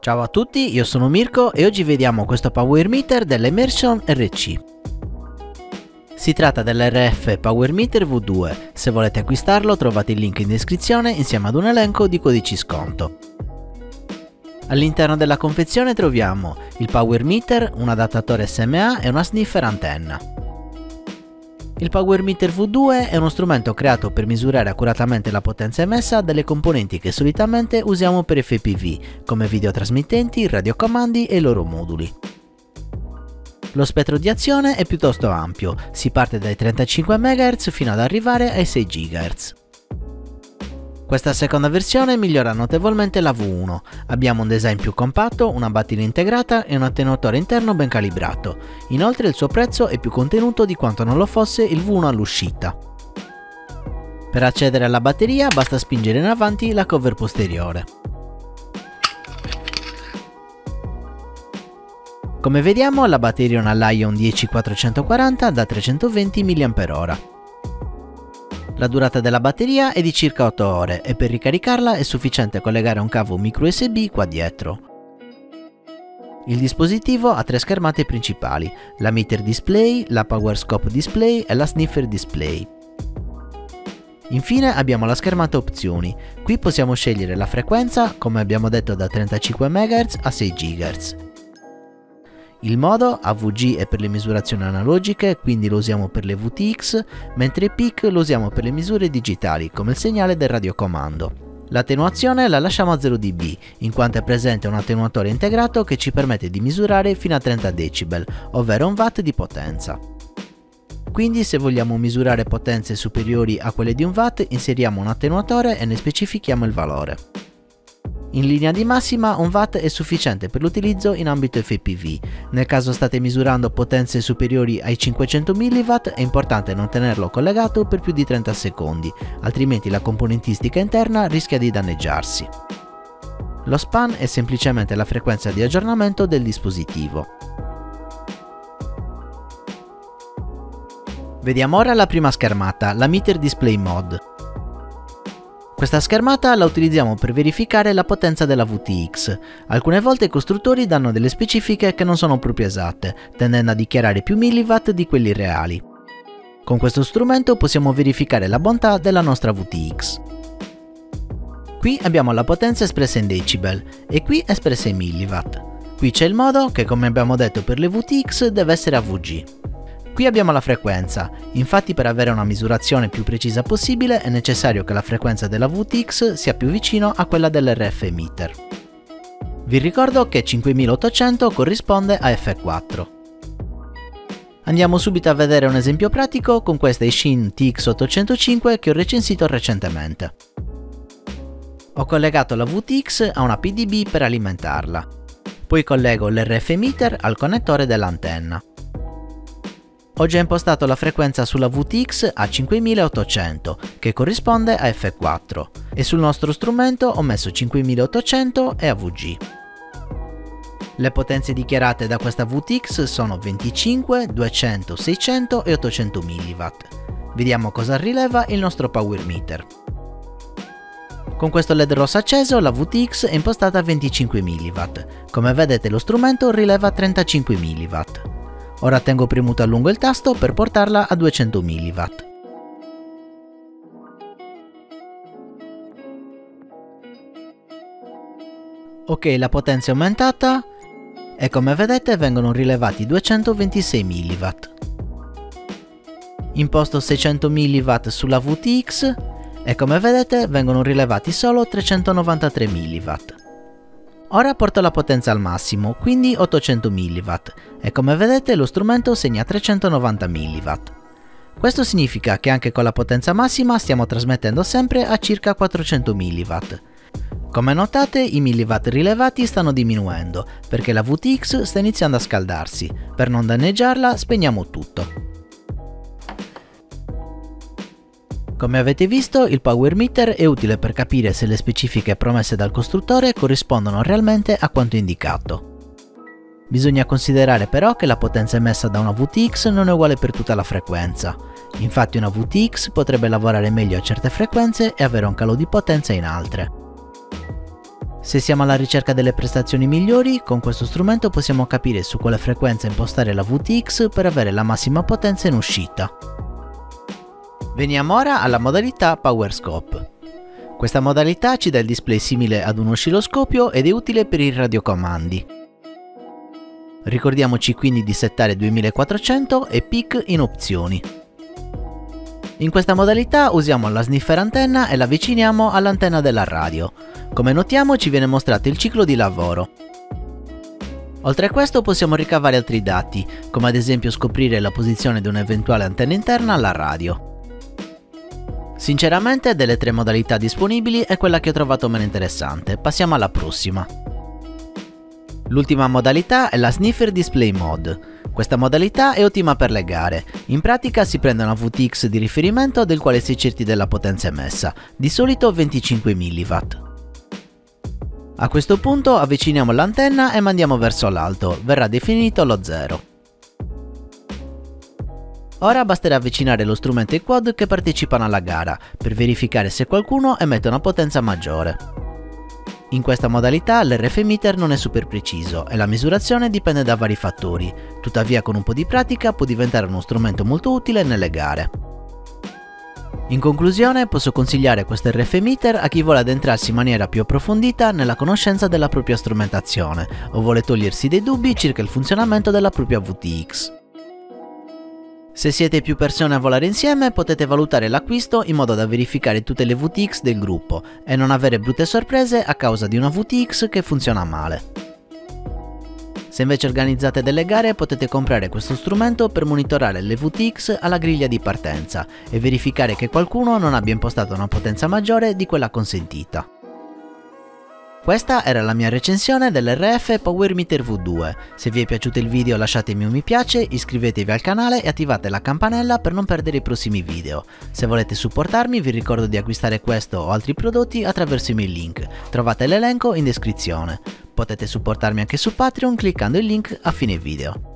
Ciao a tutti, io sono Mirko e oggi vediamo questo power meter dell'Emerson RC. Si tratta dell'RF Power Meter V2, se volete acquistarlo trovate il link in descrizione insieme ad un elenco di codici sconto. All'interno della confezione troviamo il power meter, un adattatore SMA e una sniffer antenna. Il Power Meter V2 è uno strumento creato per misurare accuratamente la potenza emessa dalle componenti che solitamente usiamo per FPV, come videotrasmittenti, radiocomandi e i loro moduli. Lo spettro di azione è piuttosto ampio, si parte dai 35 MHz fino ad arrivare ai 6 GHz. Questa seconda versione migliora notevolmente la V1, abbiamo un design più compatto, una batteria integrata e un attenuatore interno ben calibrato, inoltre il suo prezzo è più contenuto di quanto non lo fosse il V1 all'uscita. Per accedere alla batteria basta spingere in avanti la cover posteriore. Come vediamo la batteria è una Lion 10440 da 320 mAh. La durata della batteria è di circa 8 ore e per ricaricarla è sufficiente collegare un cavo micro USB qua dietro. Il dispositivo ha tre schermate principali, la meter display, la power scope display e la sniffer display. Infine abbiamo la schermata opzioni, qui possiamo scegliere la frequenza, come abbiamo detto da 35 MHz a 6 GHz. Il modo AVG è per le misurazioni analogiche, quindi lo usiamo per le VTX, mentre PIC lo usiamo per le misure digitali, come il segnale del radiocomando. L'attenuazione la lasciamo a 0 dB, in quanto è presente un attenuatore integrato che ci permette di misurare fino a 30 dB, ovvero 1 watt di potenza. Quindi se vogliamo misurare potenze superiori a quelle di 1 watt, inseriamo un attenuatore e ne specifichiamo il valore. In linea di massima 1 watt è sufficiente per l'utilizzo in ambito FPV, nel caso state misurando potenze superiori ai 500 mW è importante non tenerlo collegato per più di 30 secondi, altrimenti la componentistica interna rischia di danneggiarsi. Lo span è semplicemente la frequenza di aggiornamento del dispositivo. Vediamo ora la prima schermata, la Meter Display Mode. Questa schermata la utilizziamo per verificare la potenza della VTX. Alcune volte i costruttori danno delle specifiche che non sono proprio esatte, tendendo a dichiarare più milliwatt di quelli reali. Con questo strumento possiamo verificare la bontà della nostra VTX. Qui abbiamo la potenza espressa in decibel e qui espressa in milliwatt. Qui c'è il modo che, come abbiamo detto per le VTX, deve essere AVG. Qui abbiamo la frequenza, infatti per avere una misurazione più precisa possibile è necessario che la frequenza della VTX sia più vicino a quella dell'RF meter. Vi ricordo che 5800 corrisponde a F4. Andiamo subito a vedere un esempio pratico con questa Eachine TX805 che ho recensito recentemente. Ho collegato la VTX a una PDB per alimentarla, poi collego l'RF meter al connettore dell'antenna. Ho già impostato la frequenza sulla VTX a 5800, che corrisponde a F4, e sul nostro strumento ho messo 5800 e AVG. Le potenze dichiarate da questa VTX sono 25, 200, 600 e 800 mW. Vediamo cosa rileva il nostro power meter. Con questo LED rosso acceso la VTX è impostata a 25 mW. Come vedete lo strumento rileva 35 mW. Ora tengo premuto a lungo il tasto per portarla a 200 mW. Ok, la potenza è aumentata e come vedete vengono rilevati 226 mW. Imposto 600 mW sulla VTX e come vedete vengono rilevati solo 393 mW. Ora porto la potenza al massimo, quindi 800 mW, e come vedete lo strumento segna 390 mW. Questo significa che anche con la potenza massima stiamo trasmettendo sempre a circa 400 mW. Come notate i milliwatt rilevati stanno diminuendo, perché la VTX sta iniziando a scaldarsi. Per non danneggiarla spegniamo tutto. Come avete visto, il power meter è utile per capire se le specifiche promesse dal costruttore corrispondono realmente a quanto indicato. Bisogna considerare però che la potenza emessa da una VTX non è uguale per tutta la frequenza. Infatti una VTX potrebbe lavorare meglio a certe frequenze e avere un calo di potenza in altre. Se siamo alla ricerca delle prestazioni migliori, con questo strumento possiamo capire su quale frequenza impostare la VTX per avere la massima potenza in uscita. Veniamo ora alla modalità Power Scope. Questa modalità ci dà il display simile ad un oscilloscopio ed è utile per i radiocomandi. Ricordiamoci quindi di settare 2400 e peak in opzioni. In questa modalità usiamo la sniffer antenna e la avviciniamo all'antenna della radio. Come notiamo ci viene mostrato il ciclo di lavoro. Oltre a questo possiamo ricavare altri dati, come ad esempio scoprire la posizione di un'eventuale antenna interna alla radio. Sinceramente, delle tre modalità disponibili è quella che ho trovato meno interessante, passiamo alla prossima. L'ultima modalità è la Sniffer Display Mode. Questa modalità è ottima per le gare, in pratica si prende una VTX di riferimento del quale si certi della potenza emessa, di solito 25 mW. A questo punto avviciniamo l'antenna e mandiamo verso l'alto, verrà definito lo 0. Ora basterà avvicinare lo strumento ai quad che partecipano alla gara, per verificare se qualcuno emette una potenza maggiore. In questa modalità l'RF meter non è super preciso e la misurazione dipende da vari fattori, tuttavia con un po' di pratica può diventare uno strumento molto utile nelle gare. In conclusione posso consigliare questo RF meter a chi vuole addentrarsi in maniera più approfondita nella conoscenza della propria strumentazione o vuole togliersi dei dubbi circa il funzionamento della propria VTX. Se siete più persone a volare insieme potete valutare l'acquisto in modo da verificare tutte le VTX del gruppo e non avere brutte sorprese a causa di una VTX che funziona male. Se invece organizzate delle gare potete comprare questo strumento per monitorare le VTX alla griglia di partenza e verificare che qualcuno non abbia impostato una potenza maggiore di quella consentita. Questa era la mia recensione dell'RF Power Meter V2, se vi è piaciuto il video lasciatemi un mi piace, iscrivetevi al canale e attivate la campanella per non perdere i prossimi video. Se volete supportarmi vi ricordo di acquistare questo o altri prodotti attraverso i miei link, trovate l'elenco in descrizione. Potete supportarmi anche su Patreon cliccando il link a fine video.